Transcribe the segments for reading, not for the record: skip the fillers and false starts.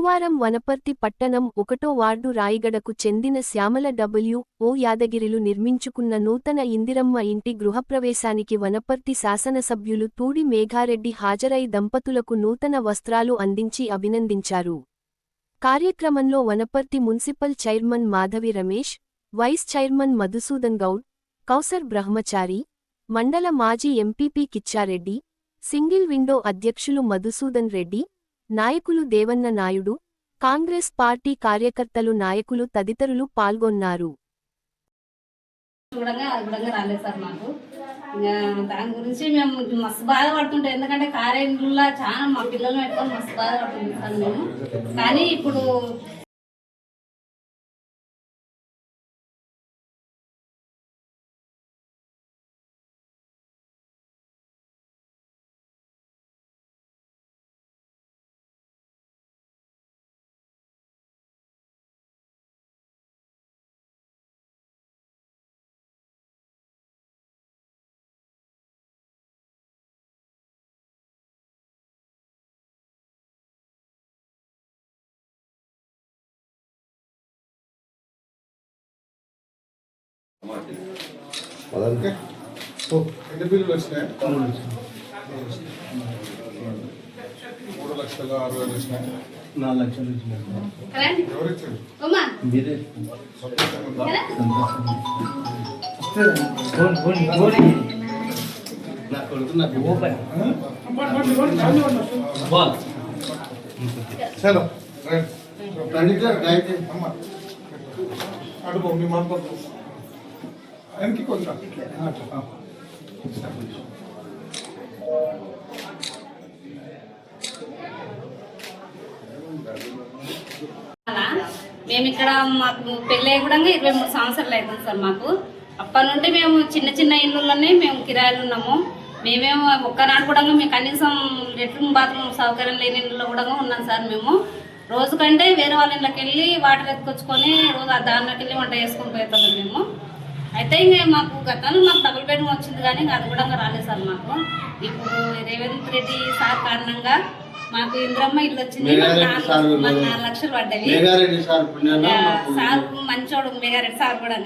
గురువారం వనపర్తి పట్టణం 1వ వార్డు రాయిగడకు చెందిన శ్యామల ఓ యాదగిరిలు నిర్మించుకున్న నూతన ఇందిరమ్మ ఇంటి గృహప్రవేశానికి వనపర్తి శాసనసభ్యులు తూడి మేఘారెడ్డి హాజరై దంపతులకు నూతన వస్త్రాలు అందించి అభినందించారు. కార్యక్రమంలో Wanaparthy municipal chairman Madhavi Ramesh, vice chairman Madhusudan Goud, Kausar Brahmachari, మండల మాజీ ఎంపీపీ కిచ్చారెడ్డి, సింగిల్ విండో అధ్యక్షులు మధుసూదన్ రెడ్డి, నాయకులు దేవన్న నాయుడు, కాంగ్రెస్ పార్టీ కార్యకర్తలు నాయకులు తదితరులు పాల్గొన్నారు. దాని గురించి మేము మస్తు బాధపడుతుంటాం. ఎందుకంటే కార్యంలో చాలా మా పిల్లలు పెట్టుకొని మస్తు బాధపడుతుంది సార్ మేము. కానీ ఇప్పుడు ఎన్ని బిల్లులు వచ్చినాయి? 3,60,60,000 వచ్చినాయి. 4 లక్షలు వచ్చినాయి. ఎవరు ఇచ్చారు? మీరే నా కొడుకు నాకు చలో రండి అమ్మ అడుగు మీ మాట వెనక్కి కొంచెం మేము ఇక్కడ మాకు పెళ్ళి కూడా 23 సంవత్సరాలు అవుతుంది సార్. మాకు అప్పటి నుండి మేము చిన్న చిన్న ఇళ్ళలోనే మేము కిరాయిలు ఉన్నాము. మేమేమో ఒక్కనాడు కూడా మేము కనీసం లెట్రిన్ బాత్రూమ్ సౌకర్యం లేని ఇళ్ళలో కూడా ఉన్నాం సార్. మేము రోజు కంటే వేరే వాళ్ళ ఇళ్ళకి వెళ్ళి వాటర్ ఎత్తుకొచ్చుకొని రోజు దానిలోకి వెళ్ళి వంట చేసుకొని పోతాం మేము. అయితే ఇంకా మాకు గతంలో మాకు డబుల్ బెడ్రూమ్ వచ్చింది కానీ అది కూడా రాలేదు సార్. మాకు ఇప్పుడు రేవంత్ రెడ్డి సార్ కారణంగా మాకు ఇంద్రమ్మ ఇల్లు వచ్చింది. 4 లక్షలు పడ్డవి. సార్ మంచోడు మేఘారెడ్డి సార్ కూడా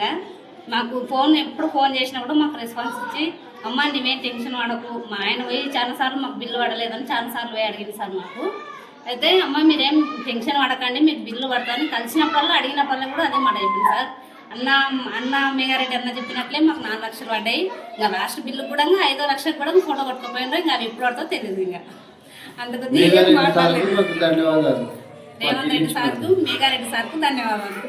మాకు ఎప్పుడు ఫోన్ చేసినప్పుడు మాకు రెస్పాన్స్ ఇచ్చి అమ్మ నీవేం టెన్షన్ పడకు, మా ఆయన పోయి చాలాసార్లు మాకు బిల్లు పడలేదని చాలాసార్లు పోయి అడిగింది సార్ మాకు. అయితే అమ్మ మీరేం టెన్షన్ పడకండి, మీకు బిల్లు పడతాను కలిసినప్పుడల్లా అడిగినప్పుడల్లా కూడా అదే మాట చెప్పింది సార్. అన్న మేఘారెడ్డి అన్న చెప్పినట్లే మాకు 4 లక్షలు పడ్డాయి. ఇంకా లాస్ట్ బిల్లు కూడా 5 లక్షలకు కూడా ఫోటో కొట్టుకుపోయినారు. ఇంకా అవి ఎప్పుడు పడుతుందో తెలియదు. ఇంకా అందుకు రేవంత్ రెడ్డి సార్కు మేఘారెడ్డి సార్కు ధన్యవాదాలు.